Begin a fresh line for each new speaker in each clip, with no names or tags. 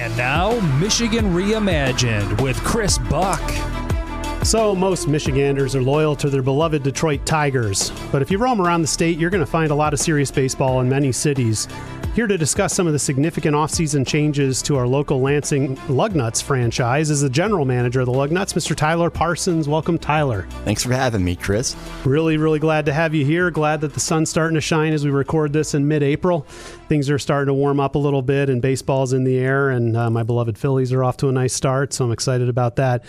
And now, Michigan Reimagined with Chris Buck.
So most Michiganders are loyal to their beloved Detroit Tigers. But if you roam around the state, you're going to find a lot of serious baseball in many cities. Here to discuss some of the significant offseason changes to our local Lansing Lugnuts franchise is the general manager of the Lugnuts, Mr. Tyler Parsons. Welcome, Tyler.
Thanks for having me, Chris.
Really, really glad to have you here. Glad that the sun's starting to shine as we record this in mid-April. Things are starting to warm up a little bit, and baseball's in the air, and my beloved Phillies are off to a nice start, so I'm excited about that.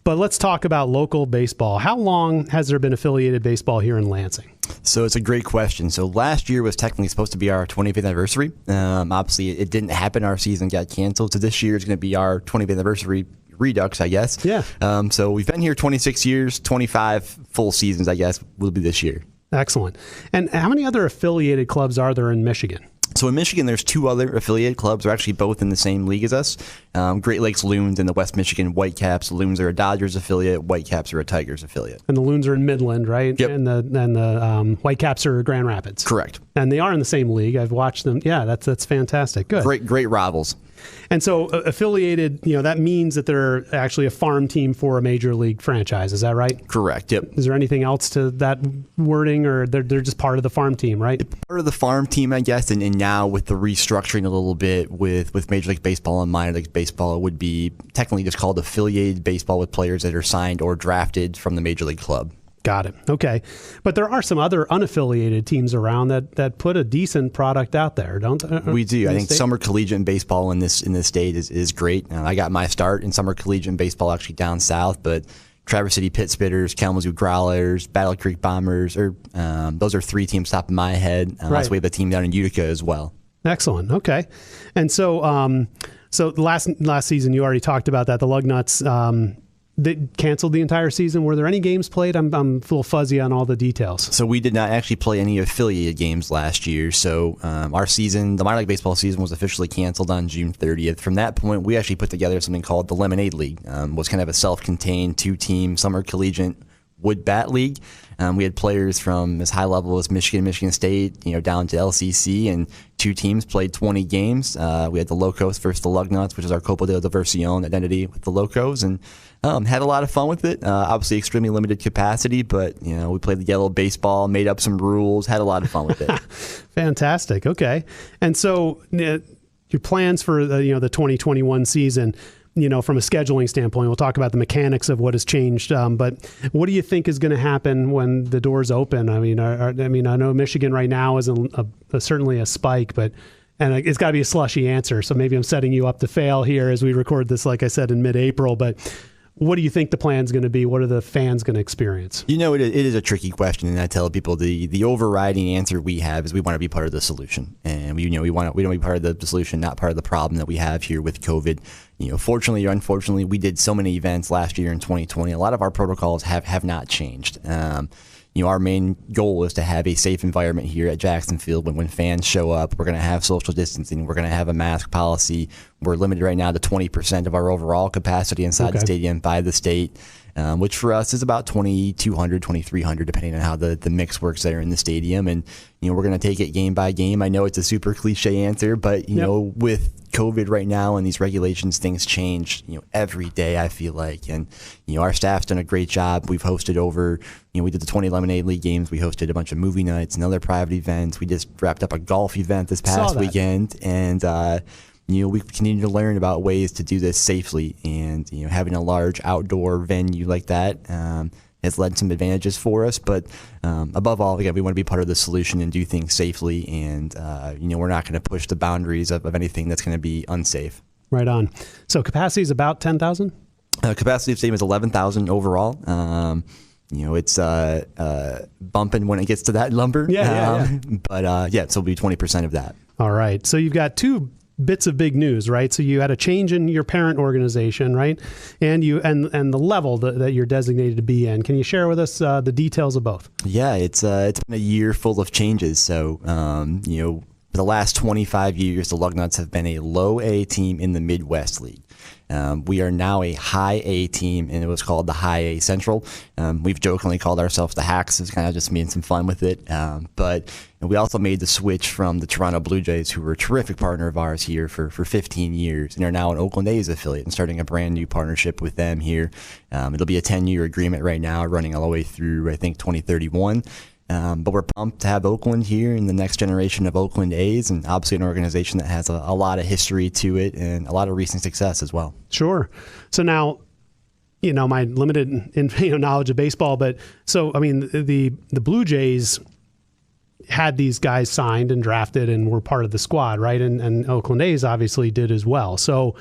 But let's talk about local baseball. How long has there been affiliated baseball here in Lansing?
So it's a great question. So last year was technically supposed to be our 25th anniversary. Obviously, it didn't happen. Our season got canceled. So this year is going to be our 25th anniversary redux, I guess.
Yeah.
So we've been here 26 years, 25 full seasons, I guess, will be this year.
Excellent. And how many other affiliated clubs are there in Michigan?
So in Michigan, there's two other affiliated clubs. They're actually both in the same league as us. Great Lakes Loons and the West Michigan Whitecaps. The Loons are a Dodgers affiliate. Whitecaps are a Tigers affiliate.
And the Loons are in Midland, right?
Yep.
And the Whitecaps are Grand Rapids.
Correct.
And they are in the same league. I've watched them. Yeah, that's fantastic. Good.
Great rivals.
And so affiliated, that means that they're actually a farm team for a major league franchise. Is that right?
Correct. Yep.
Is there anything else to that wording, or they're just part of the farm team, right?
Part of the farm team, I guess, and now with the restructuring a little bit with Major League Baseball and minor league baseball, it would be technically just called affiliated baseball with players that are signed or drafted from the major league club.
Got it. Okay. But there are some other unaffiliated teams around that put a decent product out there, don't they?
We do. I think summer collegiate baseball in this state is great. I got my start in summer collegiate baseball actually down south, but Traverse City Pit Spitters, Kalamazoo Growlers, Battle Creek Bombers, those are three teams top of my head.
Right.
Also, we have a team down in Utica as well. Excellent.
Okay. And so so last season, you already talked about that, the Lugnuts, they canceled the entire season. Were there any games played? I'm a little fuzzy on all the details.
So we did not actually play any affiliated games last year. So our season, the minor league baseball season, was officially canceled on June 30th. From that point, we actually put together something called the Lemonade League. Was kind of a self-contained two-team summer collegiate wood bat league. We had players from as high level as Michigan State, down to LCC, and two teams played 20 games. We had the Locos versus the Lugnuts, which is our Copa de Diversión identity with the Locos, and had a lot of fun with it. Obviously, extremely limited capacity, but we played the yellow baseball, made up some rules, had a lot of fun with it.
Fantastic. Okay, and so your plans for the 2021 season. From a scheduling standpoint, we'll talk about the mechanics of what has changed. But what do you think is going to happen when the doors open? I mean, I know Michigan right now is certainly a spike, and it's got to be a slushy answer. So maybe I'm setting you up to fail here as we record this, like I said, in mid-April. But what do you think the plan's going to be? What are the fans going to experience?
It is a tricky question, and I tell people the overriding answer we have is we want to be part of the solution, and we want to be part of the solution, not part of the problem that we have here with COVID. Fortunately or unfortunately, we did so many events last year in 2020. A lot of our protocols have not changed. Our main goal is to have a safe environment here at Jackson Field. When fans show up, we're going to have social distancing. We're going to have a mask policy. We're limited right now to 20% of our overall capacity inside the stadium by the state, which for us is about 2,200, 2,300, depending on how the mix works there in the stadium. And, we're going to take it game by game. I know it's a super cliche answer, but, with COVID right now and these regulations, things change, every day, I feel like. And, our staff's done a great job. We've hosted over, we did the 20 Lemonade League games. We hosted a bunch of movie nights and other private events. We just wrapped up a golf event this past weekend. And, we continue to learn about ways to do this safely. And, having a large outdoor venue like that has led some advantages for us. But above all, again, we want to be part of the solution and do things safely. And, we're not going to push the boundaries of anything that's going to be unsafe.
Right on. So capacity is about 10,000?
Capacity of stadium is 11,000 overall. It's bumping when it gets to that number.
Yeah.
But so it'll be 20% of that.
All right. So you've got two bits of big news, right? So you had a change in your parent organization, right? And and the level that you're designated to be in. Can you share with us the details of both?
Yeah, it's been a year full of changes. So For the last 25 years, the Lugnuts have been a low A team in the Midwest League. We are now a high A team, and it was called the High A Central. We've jokingly called ourselves the Hacks. It's kind of just being some fun with it. But we also made the switch from the Toronto Blue Jays, who were a terrific partner of ours here for 15 years, and are now an Oakland A's affiliate and starting a brand new partnership with them here. It'll be a 10-year agreement right now, running all the way through, I think, 2031. But we're pumped to have Oakland here in the next generation of Oakland A's, and obviously an organization that has a lot of history to it and a lot of recent success as well.
Sure. So now, my limited knowledge of baseball, but so, I mean, the Blue Jays had these guys signed and drafted and were part of the squad, right? And Oakland A's obviously did as well. So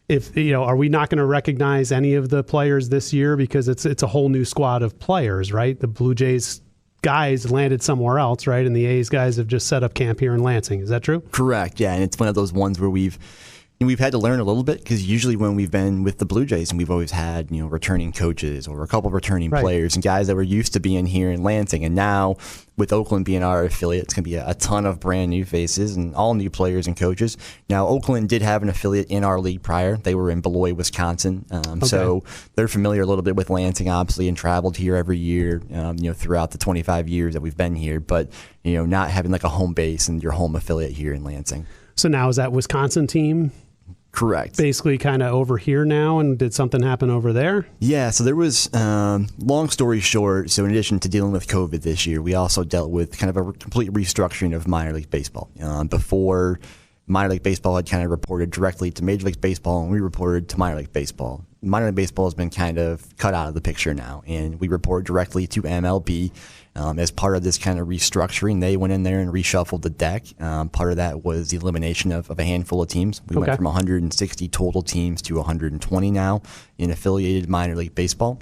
if, are we not going to recognize any of the players this year because it's a whole new squad of players, right? The Blue Jays guys landed somewhere else, right? And the A's guys have just set up camp here in Lansing. Is that true?
Correct. Yeah, and it's one of those ones where we've had to learn a little bit, because usually when we've been with the Blue Jays and we've always had, returning coaches or a couple of returning players and guys that were used to being here in Lansing, and now with Oakland being our affiliate, it's going to be a ton of brand new faces and all new players and coaches. Now, Oakland did have an affiliate in our league prior. They were in Beloit, Wisconsin. So they're familiar a little bit with Lansing, obviously, and traveled here every year, throughout the 25 years that we've been here. But, not having like a home base and your home affiliate here in Lansing. So
now is that Wisconsin team?
Correct.
Basically kind of over here now, and did something happen over there?
Yeah, so there was, long story short, so in addition to dealing with COVID this year, we also dealt with kind of a complete restructuring of minor league baseball. Before, minor league baseball had kind of reported directly to Major League Baseball, and we reported to minor league baseball. Minor league baseball has been kind of cut out of the picture now, and we report directly to MLB. As part of this kind of restructuring, they went in there and reshuffled the deck. Part of that was the elimination of a handful of teams. We went from 160 total teams to 120 now in affiliated minor league baseball.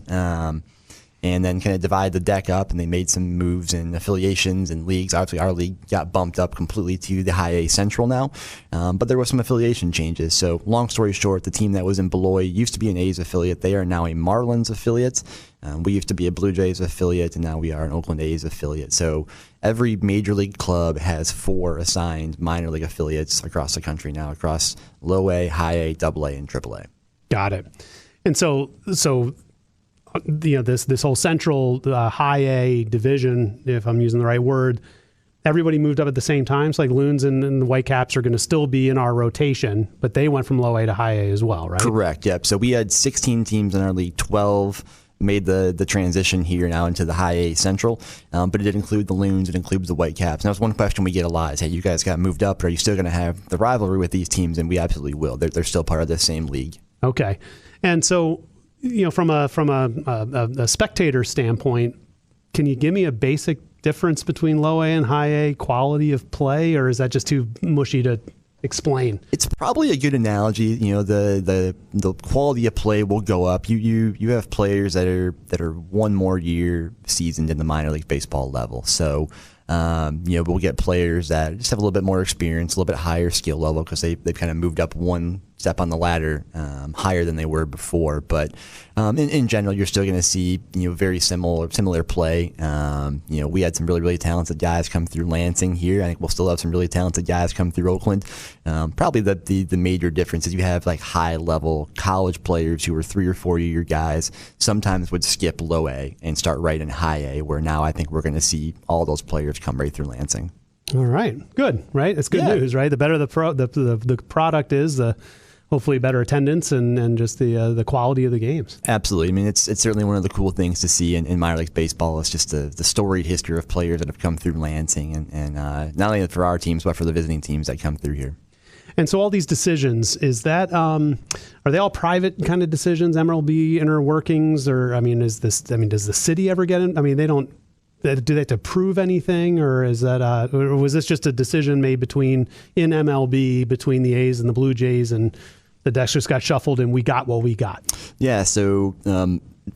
And then kind of divide the deck up, and they made some moves in affiliations and leagues. Obviously, our league got bumped up completely to the High A Central now, but there was some affiliation changes. So long story short, the team that was in Beloit used to be an A's affiliate. They are now a Marlins affiliate. We used to be a Blue Jays affiliate, and now we are an Oakland A's affiliate. So every major league club has 4 assigned minor league affiliates across the country now, across low A, high A, double A, and triple A. Got it.
And so this whole central high A division, if I'm using the right word, everybody moved up at the same time. So like Loons and the Whitecaps are going to still be in our rotation, but they went from low A to high A as well, right?
Correct. Yep. So we had 16 teams in our league. 12 made the transition here now into the High A Central, but it did include the Loons. It includes the Whitecaps. And that was one question we get a lot: is, hey, you guys got moved up, but are you still going to have the rivalry with these teams? And we absolutely will. They're still part of the same league.
Okay. And so, from a spectator standpoint, can you give me a basic difference between low A and high A quality of play, or is that just too mushy to explain?
It's probably a good analogy. The quality of play will go up. You have players that are one more year seasoned in the minor league baseball level. So we'll get players that just have a little bit more experience, a little bit higher skill level, because they've kind of moved up one step on the ladder higher than they were before. But in general, you're still going to see very similar play. We had some really talented guys come through Lansing here. I think we'll still have some really talented guys come through Oakland. Probably the major difference is you have like high level college players who are 3 or 4 year guys sometimes would skip low A and start right in high A, where now I think we're going to see all those players come right through Lansing.
All right, good, right? It's good news, right? The better the product is, the hopefully better attendance and just the quality of the games.
Absolutely. I mean, it's certainly one of the cool things to see in minor league baseball. It's just the storied history of players that have come through Lansing, and not only for our teams, but for the visiting teams that come through here.
And so all these decisions, is that are they all private kind of decisions, MLB inner workings, or does the city ever get in? I mean, do they have to prove anything, or is that or was this just a decision made in MLB between the A's and the Blue Jays, and the decks just got shuffled and we got what we got?
Yeah, so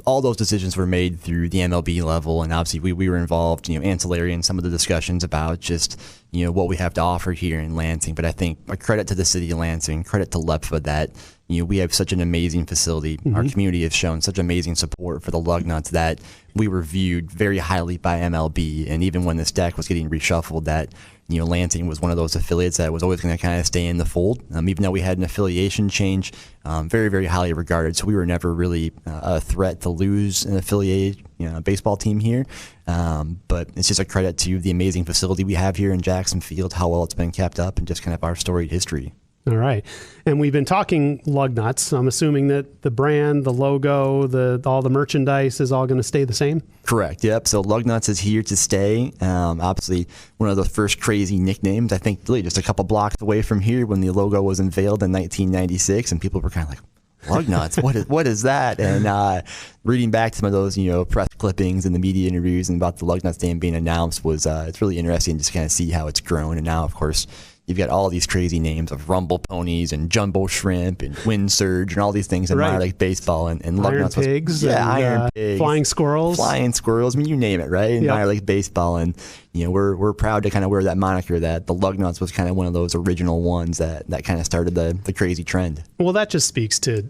all those decisions were made through the MLB level, and obviously we were involved, ancillary in some of the discussions about just what we have to offer here in Lansing. But I think a credit to the city of Lansing, credit to LEPFA that we have such an amazing facility. Our community has shown such amazing support for the Lugnuts that we were viewed very highly by MLB. And even when this deck was getting reshuffled, that Lansing was one of those affiliates that was always going to kind of stay in the fold. Even though we had an affiliation change, very, very highly regarded. So we were never really a threat to lose an affiliated baseball team here. But it's just a credit to the amazing facility we have here in Jackson Field, how well it's been kept up, and just kind of our storied history.
All right. And we've been talking Lugnuts. I'm assuming that the brand, the logo, all the merchandise is all going to stay the same?
Correct. Yep. So Lugnuts is here to stay. Obviously, one of the first crazy nicknames, I think, really just a couple blocks away from here when the logo was unveiled in 1996, and people were kind of like, Lugnuts, what is that? And reading back some of those, press clippings and the media interviews and about the Lugnuts name being announced was it's really interesting just to kind of see how it's grown. And now, of course, you've got all these crazy names of Rumble Ponies and Jumbo Shrimp and Wind Surge and all these things in minor league baseball. And Lugnuts
Iron Pigs.
Iron Pigs.
Flying Squirrels.
I mean, you name it, right? In minor league baseball. And, we're proud to kind of wear that moniker that the Lugnuts was kind of one of those original ones that kind of started the crazy trend.
Well, that just speaks to,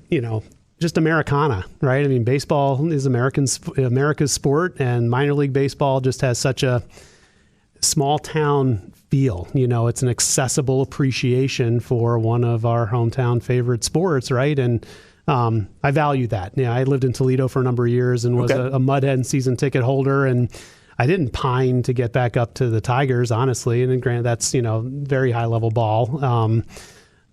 just Americana, right? I mean, baseball is America's sport, and minor league baseball just has such a small town feel. It's an accessible appreciation for one of our hometown favorite sports, right? And I value that. I lived in Toledo for a number of years and was a Mudhead season ticket holder, and I didn't pine to get back up to the Tigers, honestly. And granted, that's very high level ball.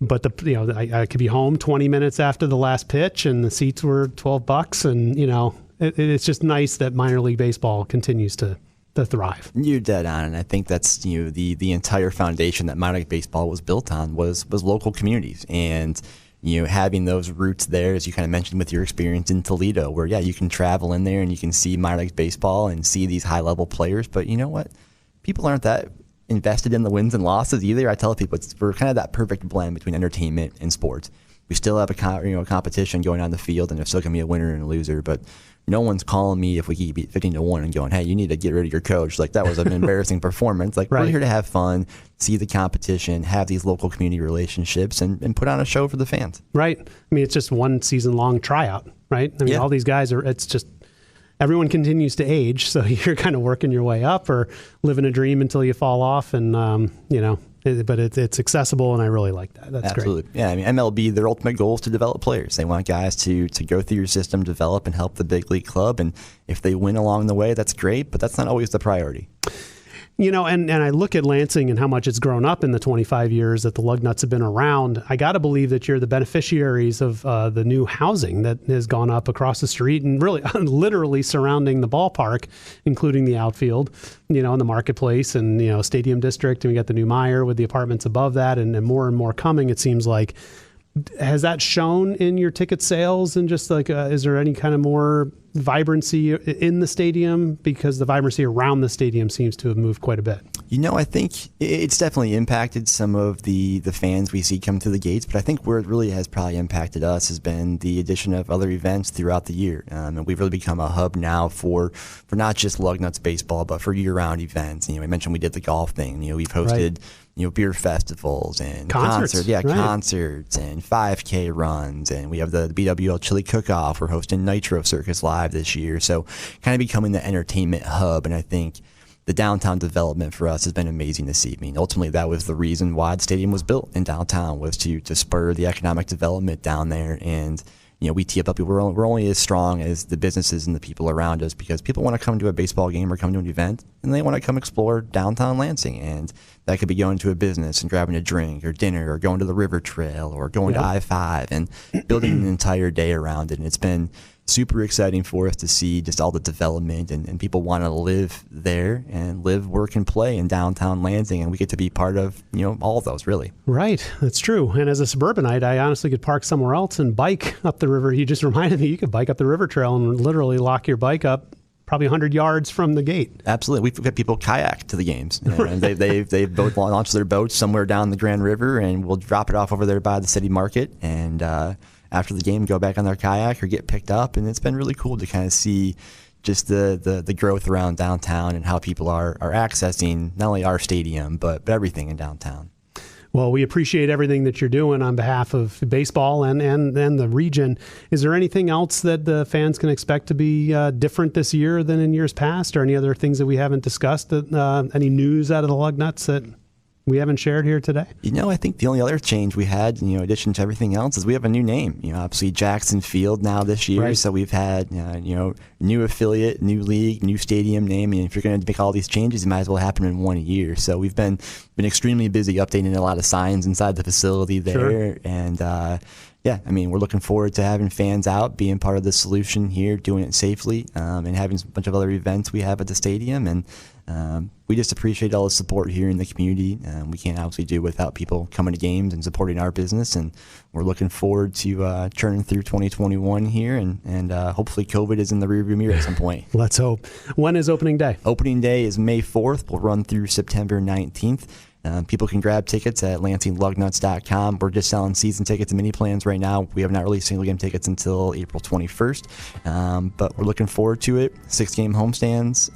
But I could be home 20 minutes after the last pitch, and the seats were $12, and it's just nice that minor league baseball continues to thrive.
You're dead on, and I think that's the entire foundation that minor league baseball was built on was local communities, and having those roots there, as you kind of mentioned with your experience in Toledo, where you can travel in there and you can see minor league baseball and see these high level players, but you know what, people aren't that invested in the wins and losses either. I tell people we're kind of that perfect blend between entertainment and sports. We still have a competition going on the field, and there's still going to be a winner and a loser, but no one's calling me if we keep 15-1 and going, hey, you need to get rid of your coach. Like, that was an embarrassing performance. Like, we're here to have fun, see the competition, have these local community relationships, and put on a show for the fans.
Right. I mean, it's just one season-long tryout, right? I mean, all these guys it's just, everyone continues to age, so you're kind of working your way up or living a dream until you fall off, and, but it's accessible, and I really like that. That's
Absolutely.
great.
Yeah, I mean, MLB, their ultimate goal is to develop players. They want guys to go through your system, develop, and help the big league club. And if they win along the way, that's great, but that's not always the priority.
And I look at Lansing and how much it's grown up in the 25 years that the Lugnuts have been around. I got to believe that you're the beneficiaries of the new housing that has gone up across the street and really literally surrounding the ballpark, including the outfield, and the marketplace and, Stadium District. And we got the new Meyer with the apartments above that and more coming, it seems like. Has that shown in your ticket sales, and just like, is there any kind of more vibrancy in the stadium? Because the vibrancy around the stadium seems to have moved quite a bit.
I think it's definitely impacted some of the fans we see come to the gates, but I think where it really has probably impacted us has been the addition of other events throughout the year. And we've really become a hub now for not just Lugnuts baseball, but for year-round events. I mentioned we did the golf thing. We've hosted beer festivals and concerts and 5K runs, and we have the BWL Chili Cook-Off. We're hosting Nitro Circus Live this year, so kind of becoming the entertainment hub. And I think the downtown development for us has been amazing to see. I mean, ultimately, that was the reason why the stadium was built in downtown, was to spur the economic development down there. And we tee up. We're only as strong as the businesses and the people around us, because people want to come to a baseball game or come to an event, and they want to come explore downtown Lansing. And that could be going to a business and grabbing a drink or dinner, or going to the river trail, or going to I-5 and building an entire day around it. And it's been super exciting for us to see just all the development, and people want to live there and live, work, and play in downtown Lansing, and we get to be part of all of those, really. Right,
that's true. And as a suburbanite, I honestly could park somewhere else and bike up the river. You just reminded me, you could bike up the river trail and literally lock your bike up probably 100 yards from the gate.
Absolutely. We've got people kayak to the games. And they've both launched their boats somewhere down the Grand River, and we'll drop it off over there by the city market, and after the game, go back on their kayak or get picked up. And it's been really cool to kind of see just the growth around downtown and how people are accessing not only our stadium, but everything in downtown.
Well, we appreciate everything that you're doing on behalf of baseball and the region. Is there anything else that the fans can expect to be different this year than in years past, or any other things that we haven't discussed? Any news out of the Lugnuts that we haven't shared here today?
I think the only other change we had, in addition to everything else, is we have a new name. Obviously Jackson Field now this year. Right. So we've had, new affiliate, new league, new stadium name. And if you're going to make all these changes, it might as well happen in 1 year. So we've been extremely busy updating a lot of signs inside the facility there. Sure. And, we're looking forward to having fans out, being part of the solution here, doing it safely, and having a bunch of other events we have at the stadium. And we just appreciate all the support here in the community. We can't obviously do it without people coming to games and supporting our business. And we're looking forward to churning through 2021 here. And hopefully COVID is in the rearview mirror at some point.
Let's hope. When is opening day?
Opening day is May 4th. We'll run through September 19th. People can grab tickets at LansingLugnuts.com. We're just selling season tickets and mini plans right now. We have not released single game tickets until April 21st, but we're looking forward to it. 6-game homestands,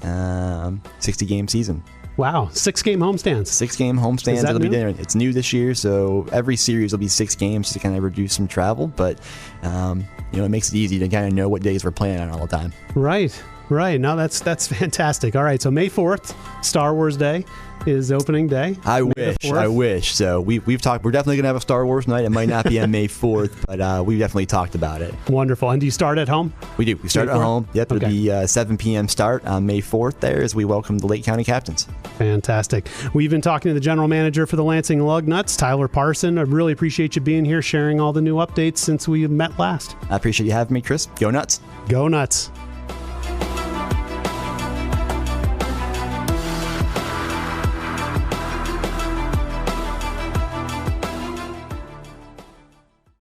60-game season.
Wow, 6-game homestands.
6-game homestands. It'll be different. It's new this year, so every series will be 6 games to kind of reduce some travel, but it makes it easy to kind of know what days we're playing on all the time.
Right. No, that's fantastic. All right, so May 4th, Star Wars Day is opening day.
I wish. So we've talked. We're definitely going to have a Star Wars night. It might not be on May 4th, but we definitely talked about it.
Wonderful. And do you start at home?
We do. We start at home. Yep. It'll be 7 p.m. start on May 4th there as we welcome the Lake County Captains. Fantastic.
We've been talking to the general manager for the Lansing Lugnuts, Tyler Parsons. I really appreciate you being here, sharing all the new updates since we met last.
I appreciate you having me, Chris. Go Nuts.
Go Nuts.